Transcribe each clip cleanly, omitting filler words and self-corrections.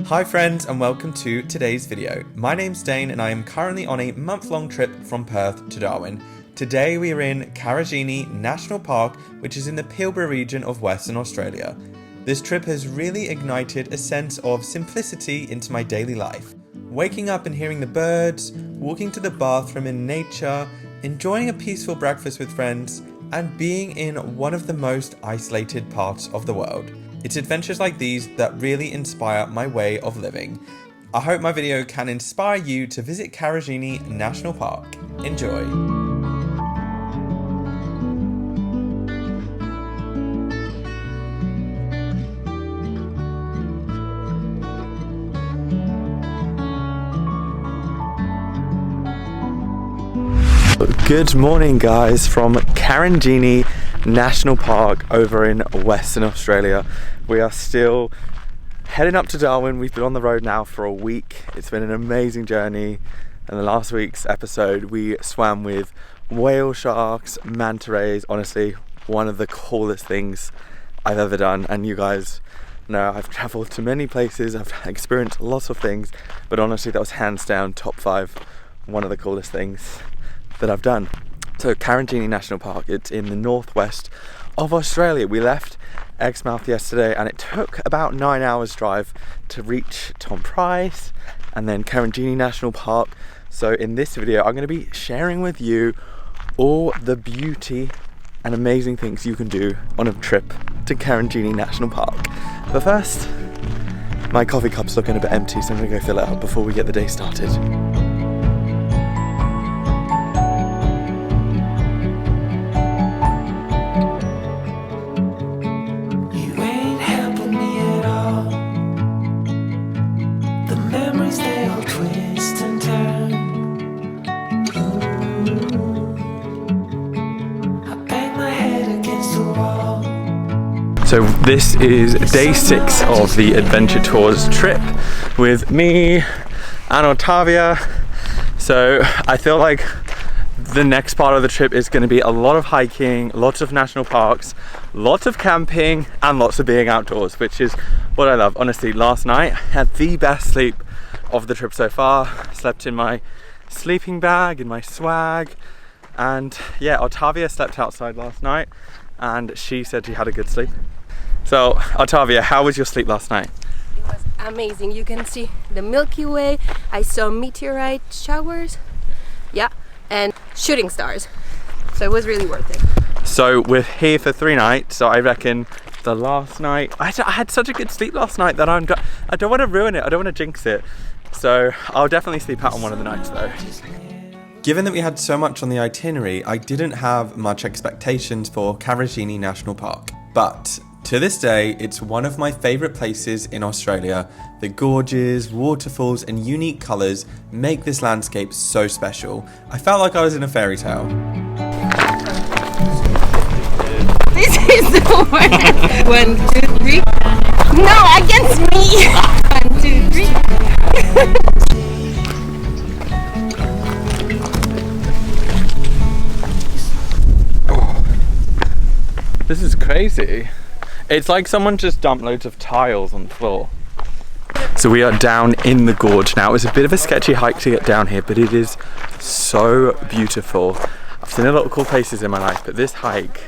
Hi friends and welcome to today's video. My name's Dain and I am currently on a month-long trip from Perth to Darwin. Today we are in Karijini National Park, which is in the Pilbara region of Western Australia. This trip has really ignited a sense of simplicity into my daily life. Waking up and hearing the birds, walking to the bathroom in nature, enjoying a peaceful breakfast with friends, and being in one of the most isolated parts of the world. It's adventures like these that really inspire my way of living. I hope my video can inspire you to visit Karijini National Park. Enjoy! Good morning guys from Karijini National Park over in Western Australia. We are still heading up to Darwin. We've been on the road now for a week. It's been an amazing journey. In the last week's episode we swam with whale sharks, manta rays. Honestly, one of the coolest things I've ever done, and you guys know I've travelled to many places, I've experienced lots of things, but honestly that was hands down top 5 one of the coolest things that I've done. So Karijini National Park, it's in the northwest of Australia. We left Exmouth yesterday and it took about 9 hours drive to reach Tom Price and then Karijini National Park. So in this video I'm going to be sharing with you all the beauty and amazing things you can do on a trip to Karijini National Park. But first, my coffee cup's looking a bit empty, so I'm going to go fill it up before we get the day started. So this is day 6 of the Adventure Tours trip with me and Octavia. So I feel like the next part of the trip is going to be a lot of hiking, lots of national parks, lots of camping, and lots of being outdoors, which is what I love. Honestly, last night I had the best sleep of the trip so far. Slept in my sleeping bag, in my swag, and yeah, Octavia slept outside last night and she said she had a good sleep. So Octavia, how was your sleep last night? It was amazing. You can see the Milky Way. I saw meteorite showers, yeah, and shooting stars. So it was really worth it. So we're here for 3 nights. So I reckon the last night, I had such a good sleep last night that I don't want to ruin it. I don't want to jinx it. So I'll definitely sleep out on one of the nights though. Given that we had so much on the itinerary, I didn't have much expectations for Karijini National Park. But to this day, it's one of my favourite places in Australia. The gorges, waterfalls and unique colours make this landscape so special. I felt like I was in a fairy tale. This is the one. 1, 2, 3. No, against me. 1, 2, 3. This is crazy. It's like someone just dumped loads of tiles on the floor. So we are down in the gorge now. It was a bit of a sketchy hike to get down here, but it is so beautiful. I've seen a lot of cool places in my life, but this hike,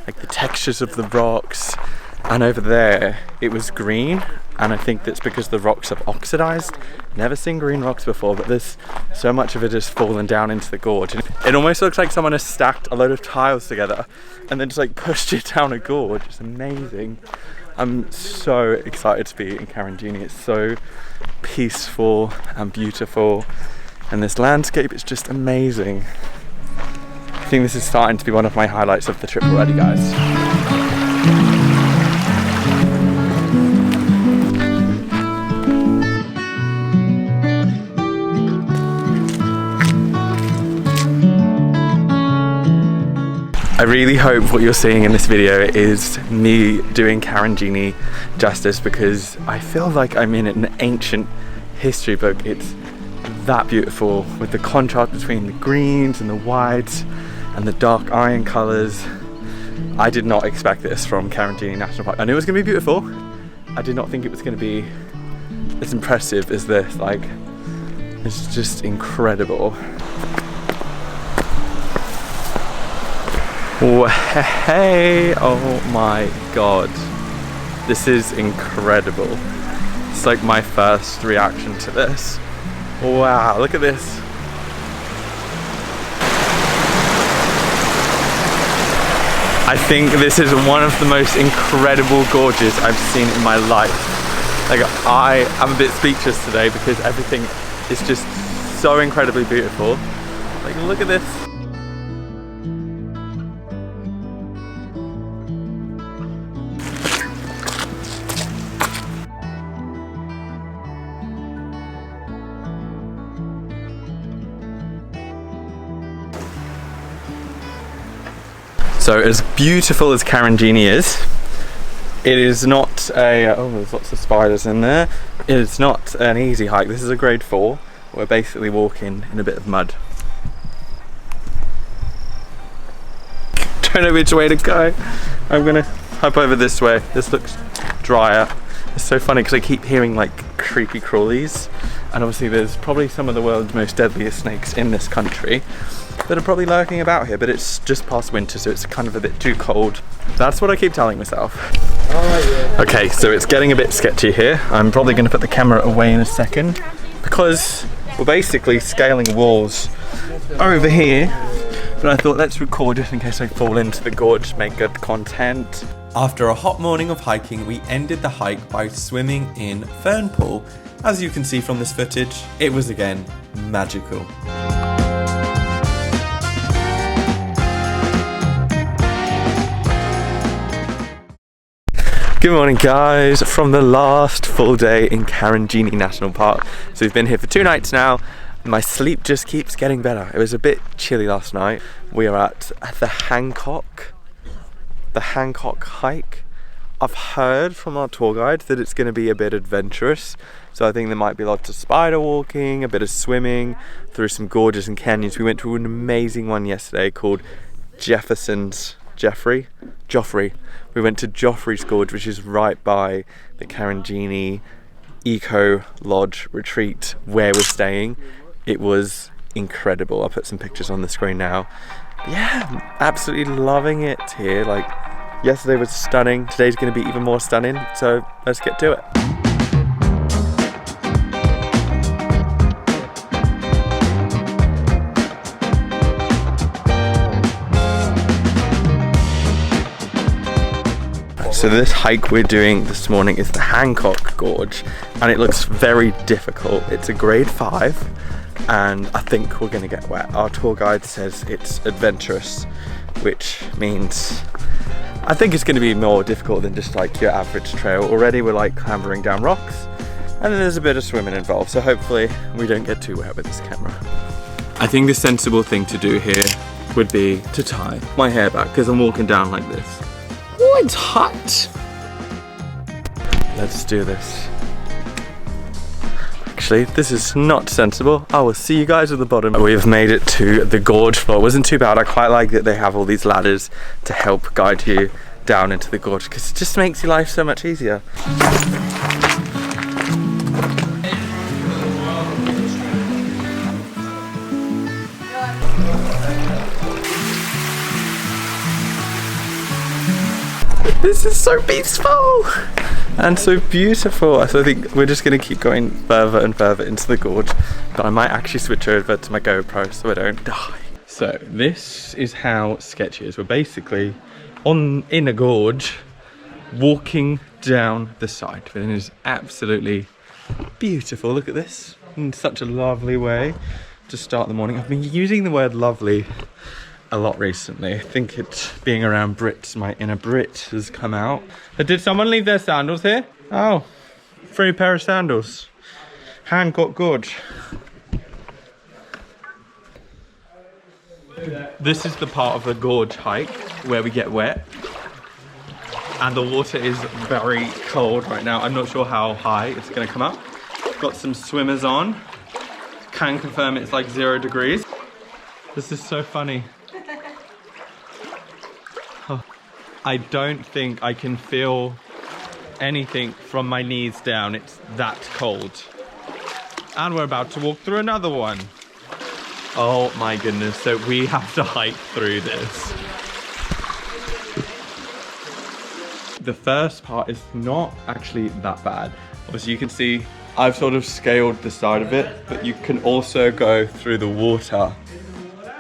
like the textures of the rocks, and over there it was green, and I think that's because the rocks have oxidized. Never seen green rocks before, but there's so much of it has fallen down into the gorge. And it almost looks like someone has stacked a load of tiles together and then just like pushed it down a gorge. It's amazing. I'm so excited to be in Karijini. It's so peaceful and beautiful, and this landscape is just amazing. I think this is starting to be one of my highlights of the trip already, guys. I really hope what you're seeing in this video is me doing Karijini justice, because I feel like I'm in an ancient history book. It's that beautiful with the contrast between the greens and the whites and the dark iron colours. I did not expect this from Karijini National Park. I knew it was going to be beautiful. I did not think it was going to be as impressive as this. Like, it's just incredible. Oh, hey, oh my god. This is incredible. It's like my first reaction to this. Wow, look at this. I think this is one of the most incredible gorges I've seen in my life. Like, I am a bit speechless today because everything is just so incredibly beautiful. Like, look at this. So as beautiful as Karijini is, it is not a, oh, there's lots of spiders in there. It's not an easy hike. This is a grade 4. We're basically walking in a bit of mud. Don't know which way to go. I'm gonna hop over this way. This looks drier. It's so funny because I keep hearing like creepy crawlies, and obviously there's probably some of the world's most deadliest snakes in this country that are probably lurking about here, but it's just past winter, so it's kind of a bit too cold. That's what I keep telling myself. Okay, so it's getting a bit sketchy here. I'm probably going to put the camera away in a second because we're basically scaling walls over here, but I thought let's record just in case I fall into the gorge, make good content. After a hot morning of hiking, we ended the hike by swimming in Fern Pool. As you can see from this footage, it was again magical. Good morning guys, from the last full day in Karijini National Park. So we've been here for 2 nights now. My sleep just keeps getting better. It was a bit chilly last night. We are at the Hancock hike. I've heard from our tour guide that it's going to be a bit adventurous. So I think there might be lots of spider walking, a bit of swimming through some gorges and canyons. We went to an amazing one yesterday called Joffrey. We went to Joffrey's Gorge, which is right by the Karijini Eco Lodge retreat where we're staying. It was incredible. I'll put some pictures on the screen now. But yeah, absolutely loving it here. Like, yesterday was stunning. Today's going to be even more stunning. So let's get to it. So this hike we're doing this morning is the Hancock Gorge, and it looks very difficult. It's a grade 5, and I think we're gonna get wet. Our tour guide says it's adventurous, which means I think it's gonna be more difficult than just like your average trail. Already we're like clambering down rocks, and then there's a bit of swimming involved, so hopefully we don't get too wet with this camera. I think the sensible thing to do here would be to tie my hair back, because I'm walking down like this. Oh, it's hot. Let's do this. Actually, this is not sensible. I will see you guys at the bottom. We've made it to the gorge floor. It wasn't too bad. I quite like that they have all these ladders to help guide you down into the gorge, because it just makes your life so much easier. This is so peaceful and so beautiful. So I think we're just going to keep going further and further into the gorge, but I might actually switch over to my GoPro so I don't die. So this is how sketchy it is. We're basically in a gorge walking down the side, and it is absolutely beautiful. Look at this, in such a lovely way to start the morning. I've been using the word lovely a lot recently. I think it being around Brits, my inner Brit has come out. Did someone leave their sandals here? Oh, free pair of sandals. Hancock Gorge. This is the part of the gorge hike where we get wet, and the water is very cold right now. I'm not sure how high it's gonna come up. Got some swimmers on. Can confirm it's like 0 degrees. This is so funny. I don't think I can feel anything from my knees down. It's that cold. And we're about to walk through another one. Oh my goodness, so we have to hike through this. The first part is not actually that bad. Obviously you can see I've sort of scaled the side of it, but you can also go through the water.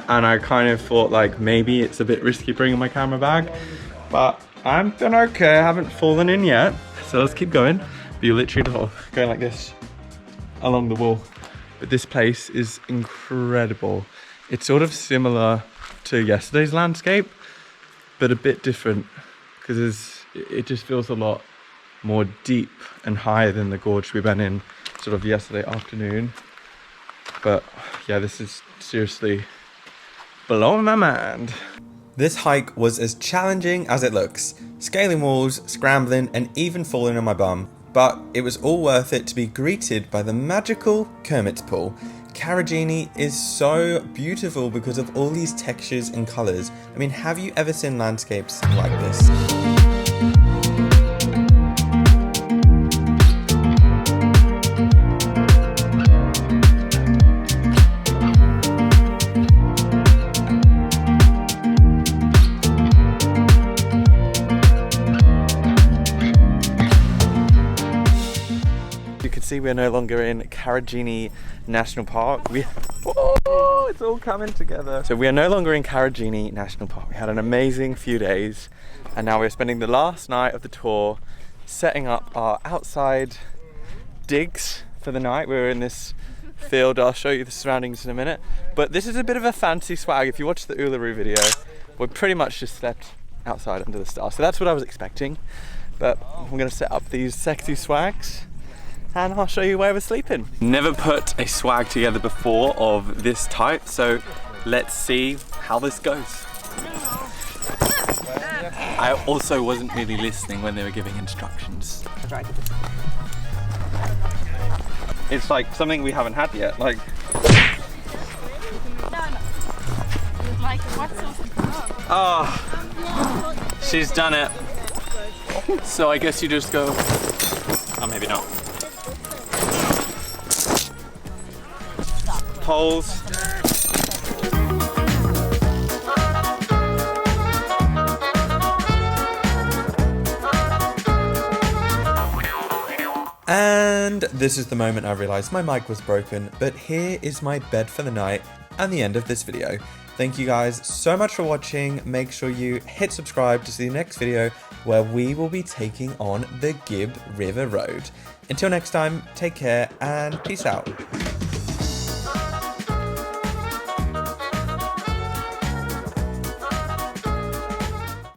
And I kind of thought like maybe it's a bit risky bringing my camera bag, but I'm doing okay, I haven't fallen in yet. So let's keep going. But you're literally going like this along the wall. But this place is incredible. It's sort of similar to yesterday's landscape, but a bit different because it just feels a lot more deep and higher than the gorge we went in sort of yesterday afternoon. But yeah, this is seriously blowing my mind. This hike was as challenging as it looks, scaling walls, scrambling, and even falling on my bum. But it was all worth it to be greeted by the magical Kermits pool. Karijini is so beautiful because of all these textures and colours. I mean, have you ever seen landscapes like this? See, we're no longer in Karijini National Park. It's all coming together. So we are no longer in Karijini National Park. We had an amazing few days, and now we're spending the last night of the tour setting up our outside digs for the night. We're in this field. I'll show you the surroundings in a minute. But this is a bit of a fancy swag. If you watch the Uluru video, we pretty much just slept outside under the stars. So that's what I was expecting. But I'm gonna set up these sexy swags and I'll show you where we're sleeping. Never put a swag together before of this type, so let's see how this goes. I also wasn't really listening when they were giving instructions. It's like something we haven't had yet, like... Oh, she's done it. So I guess you just go, oh maybe not. Poles. And this is the moment I realised my mic was broken, but here is my bed for the night and the end of this video. Thank you guys so much for watching. Make sure you hit subscribe to see the next video where we will be taking on the Gibb River Road. Until next time, take care and peace out.